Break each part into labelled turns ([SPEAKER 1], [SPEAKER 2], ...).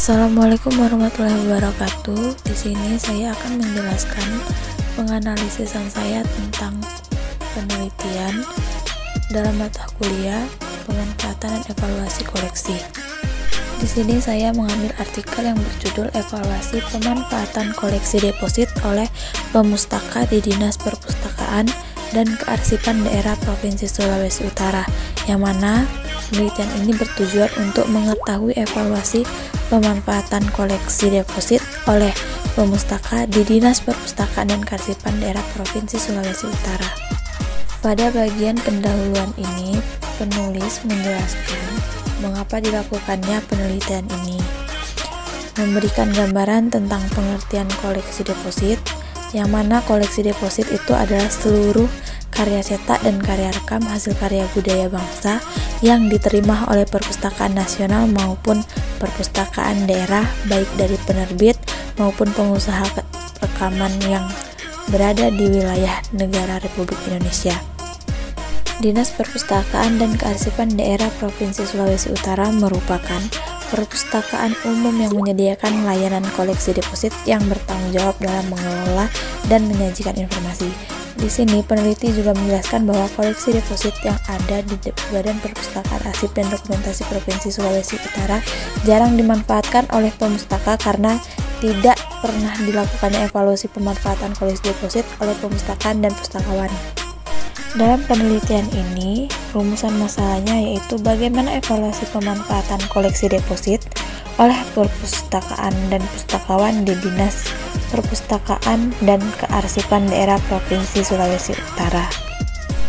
[SPEAKER 1] Assalamualaikum warahmatullahi wabarakatuh. Di sini saya akan menjelaskan penganalisisan saya tentang penelitian dalam mata kuliah pemanfaatan dan evaluasi koleksi. Di sini saya mengambil artikel yang berjudul Evaluasi Pemanfaatan Koleksi Deposit oleh Pemustaka di Dinas Perpustakaan dan Kearsipan Daerah Provinsi Sulawesi Utara, yang mana penelitian ini bertujuan untuk mengetahui evaluasi pemanfaatan koleksi deposit oleh pemustaka di Dinas Perpustakaan dan Kearsipan Daerah Provinsi Sulawesi Utara. Pada bagian pendahuluan ini, penulis menjelaskan mengapa dilakukannya penelitian ini, memberikan gambaran tentang pengertian koleksi deposit, yang mana koleksi deposit itu adalah seluruh karya cetak dan karya rekam hasil karya budaya bangsa yang diterima oleh perpustakaan nasional maupun perpustakaan daerah, baik dari penerbit maupun pengusaha rekaman yang berada di wilayah negara Republik Indonesia. Dinas Perpustakaan dan Kearsipan Daerah Provinsi Sulawesi Utara merupakan perpustakaan umum yang menyediakan layanan koleksi deposit yang bertanggung jawab dalam mengelola dan menyajikan informasi. Di sini peneliti juga menjelaskan bahwa koleksi deposit yang ada di Badan Perpustakaan Arsip dan Dokumentasi Provinsi Sulawesi Utara jarang dimanfaatkan oleh pemustaka karena tidak pernah dilakukannya evaluasi pemanfaatan koleksi deposit oleh pemustakaan dan pustakawan. Dalam penelitian ini, rumusan masalahnya yaitu bagaimana evaluasi pemanfaatan koleksi deposit oleh perpustakaan dan pustakawan di Dinas Perpustakaan dan Kearsipan Daerah Provinsi Sulawesi Utara.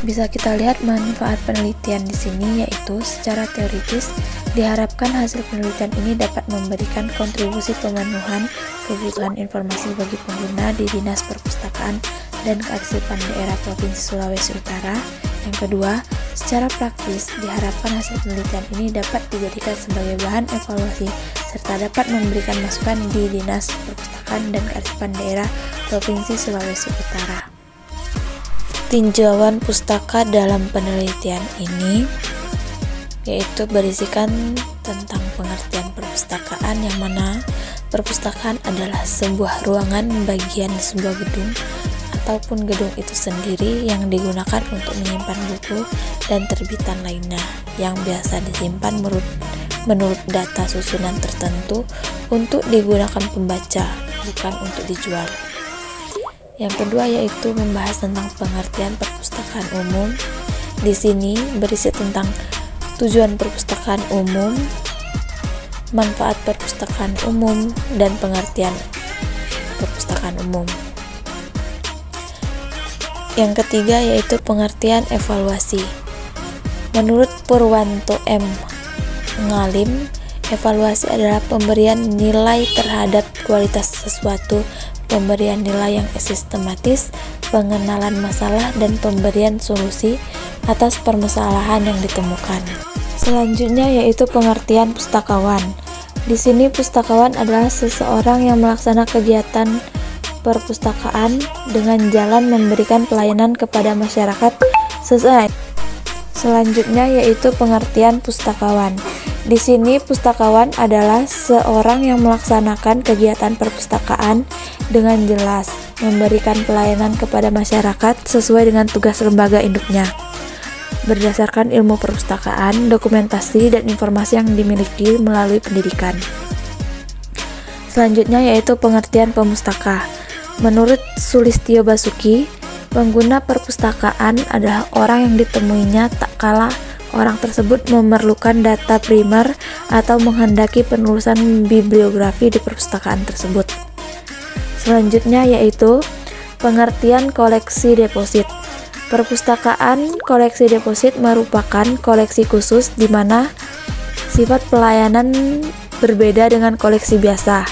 [SPEAKER 1] Bisa kita lihat manfaat penelitian di sini, yaitu secara teoritis diharapkan hasil penelitian ini dapat memberikan kontribusi pemenuhan kebutuhan informasi bagi pengguna di Dinas Perpustakaan dan Kearsipan Daerah Provinsi Sulawesi Utara. Yang kedua, secara praktis diharapkan hasil penelitian ini dapat dijadikan sebagai bahan evaluasi serta dapat memberikan masukan di Dinas Perpustakaan dan Kearsipan Daerah Provinsi Sulawesi Utara. Tinjauan pustaka dalam penelitian ini yaitu berisikan tentang pengertian perpustakaan, yang mana perpustakaan adalah sebuah ruangan bagian sebuah gedung ataupun gedung itu sendiri yang digunakan untuk menyimpan buku dan terbitan lainnya yang biasa disimpan menurut data susunan tertentu untuk digunakan pembaca, bukan untuk dijual. Yang kedua yaitu membahas tentang pengertian perpustakaan umum. Di sini berisi tentang tujuan perpustakaan umum, manfaat perpustakaan umum, dan pengertian perpustakaan umum. Yang ketiga yaitu pengertian evaluasi. Menurut Purwanto M. Ngalim, evaluasi adalah pemberian nilai terhadap kualitas sesuatu, pemberian nilai yang sistematis, pengenalan masalah, dan pemberian solusi atas permasalahan yang ditemukan. Selanjutnya yaitu pengertian pustakawan. Di sini pustakawan adalah seseorang yang melaksanakan kegiatan perpustakaan dengan jalan memberikan pelayanan kepada masyarakat sesuai. Selanjutnya yaitu pengertian pustakawan. Di sini pustakawan adalah seorang yang melaksanakan kegiatan perpustakaan dengan jelas, memberikan pelayanan kepada masyarakat sesuai dengan tugas lembaga induknya, berdasarkan ilmu perpustakaan, dokumentasi, dan informasi yang dimiliki melalui pendidikan. Selanjutnya yaitu pengertian pemustaka. Menurut Sulistyo Basuki, pengguna perpustakaan adalah orang yang ditemuinya tak kala orang tersebut memerlukan data primer atau menghendaki penulisan bibliografi di perpustakaan tersebut. Selanjutnya yaitu pengertian koleksi deposit. Perpustakaan koleksi deposit merupakan koleksi khusus di mana sifat pelayanan berbeda dengan koleksi biasa.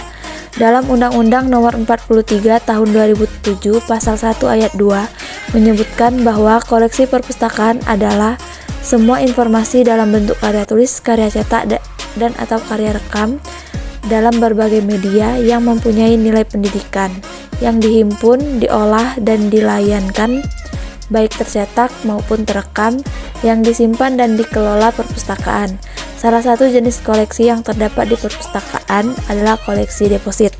[SPEAKER 1] Dalam Undang-Undang Nomor 43 Tahun 2007 Pasal 1 Ayat 2 menyebutkan bahwa koleksi perpustakaan adalah semua informasi dalam bentuk karya tulis, karya cetak, dan atau karya rekam dalam berbagai media yang mempunyai nilai pendidikan yang dihimpun, diolah, dan dilayankan baik tercetak maupun terekam yang disimpan dan dikelola perpustakaan Salah satu jenis koleksi yang terdapat di perpustakaan adalah koleksi deposit.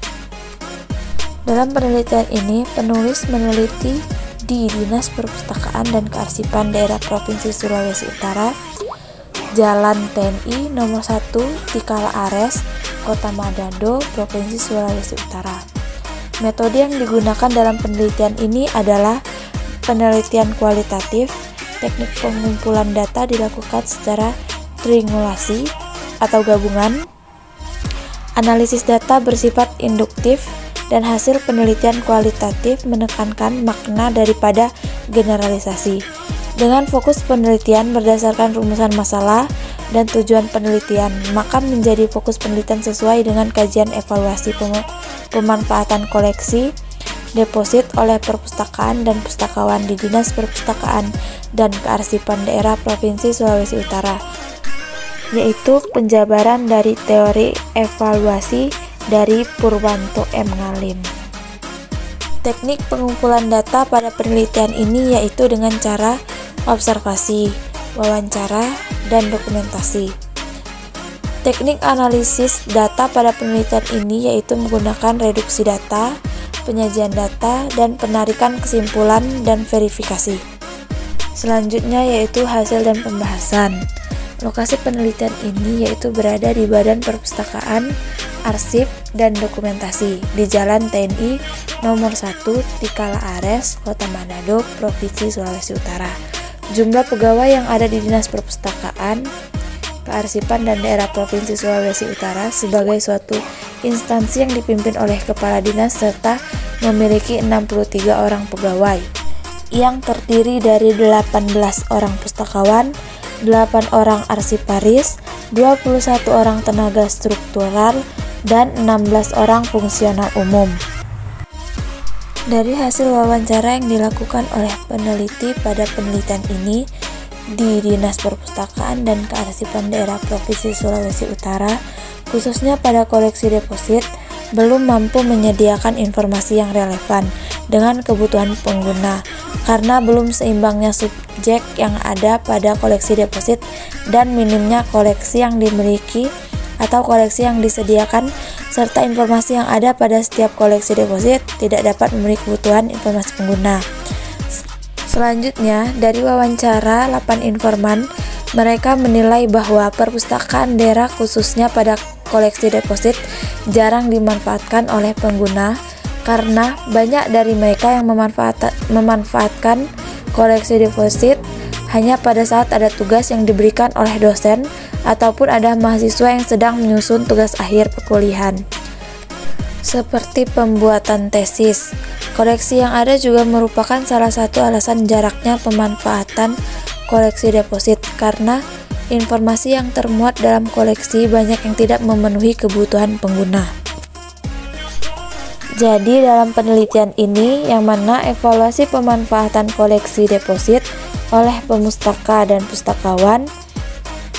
[SPEAKER 1] Dalam penelitian ini, penulis meneliti di Dinas Perpustakaan dan Kearsipan Daerah Provinsi Sulawesi Utara, Jalan TNI Nomor 1, Tikala Ares, Kota Manado, Provinsi Sulawesi Utara. Metode yang digunakan dalam penelitian ini adalah penelitian kualitatif. Teknik pengumpulan data dilakukan secara triangulasi atau gabungan. Analisis data bersifat induktif dan hasil penelitian kualitatif menekankan makna daripada generalisasi. Dengan fokus penelitian berdasarkan rumusan masalah dan tujuan penelitian, maka menjadi fokus penelitian sesuai dengan kajian evaluasi pemanfaatan koleksi deposit oleh perpustakaan dan pustakawan di Dinas Perpustakaan dan Kearsipan Daerah Provinsi Sulawesi Utara, yaitu penjabaran dari teori evaluasi dari Purwanto M. Ngalim. Teknik pengumpulan data pada penelitian ini yaitu dengan cara observasi, wawancara, dan dokumentasi. Teknik analisis data pada penelitian ini yaitu menggunakan reduksi data, penyajian data, dan penarikan kesimpulan dan verifikasi. Selanjutnya yaitu hasil dan pembahasan. Lokasi penelitian ini yaitu berada di Badan Perpustakaan, Arsip, dan Dokumentasi di Jalan TNI Nomor 1, Tikala Ares, Kota Manado, Provinsi Sulawesi Utara. Jumlah pegawai yang ada di Dinas Perpustakaan, Kearsipan dan Daerah Provinsi Sulawesi Utara sebagai suatu instansi yang dipimpin oleh Kepala Dinas serta memiliki 63 orang pegawai yang terdiri dari 18 orang pustakawan, 8 orang arsiparis, 21 orang tenaga struktural, dan 16 orang fungsional umum. Dari hasil wawancara yang dilakukan oleh peneliti pada penelitian ini di Dinas Perpustakaan dan Kearsipan Daerah Provinsi Sulawesi Utara, khususnya pada koleksi deposit, belum mampu menyediakan informasi yang relevan dengan kebutuhan pengguna karena belum seimbangnya subjek yang ada pada koleksi deposit dan minimnya koleksi yang dimiliki atau koleksi yang disediakan serta informasi yang ada pada setiap koleksi deposit tidak dapat memenuhi kebutuhan informasi pengguna. Selanjutnya, dari wawancara 8 informan, mereka menilai bahwa perpustakaan daerah khususnya pada koleksi deposit jarang dimanfaatkan oleh pengguna karena banyak dari mereka yang memanfaatkan koleksi deposit hanya pada saat ada tugas yang diberikan oleh dosen ataupun ada mahasiswa yang sedang menyusun tugas akhir perkuliahan, seperti pembuatan tesis. Koleksi yang ada juga merupakan salah satu alasan jaraknya pemanfaatan koleksi deposit karena informasi yang termuat dalam koleksi banyak yang tidak memenuhi kebutuhan pengguna. Jadi dalam penelitian ini yang mana evaluasi pemanfaatan koleksi deposit oleh pemustaka dan pustakawan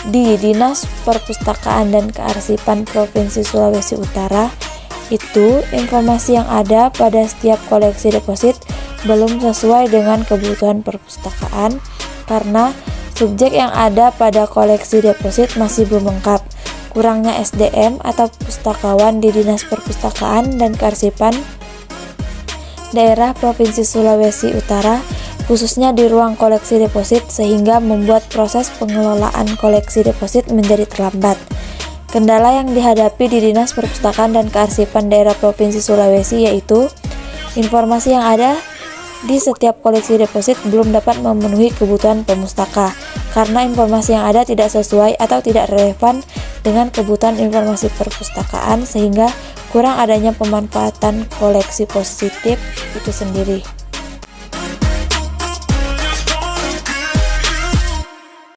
[SPEAKER 1] di Dinas Perpustakaan dan Kearsipan Provinsi Sulawesi Utara, itu informasi yang ada pada setiap koleksi deposit belum sesuai dengan kebutuhan perpustakaan karena subjek yang ada pada koleksi deposit masih belum lengkap. Kurangnya SDM atau pustakawan di Dinas Perpustakaan dan Kearsipan Daerah Provinsi Sulawesi Utara, khususnya di ruang koleksi deposit, sehingga membuat proses pengelolaan koleksi deposit menjadi terlambat. Kendala yang dihadapi di Dinas Perpustakaan dan Kearsipan Daerah Provinsi Sulawesi yaitu informasi yang ada di setiap koleksi deposit belum dapat memenuhi kebutuhan pemustaka karena informasi yang ada tidak sesuai atau tidak relevan dengan kebutuhan informasi perpustakaan sehingga kurang adanya pemanfaatan koleksi positif itu sendiri.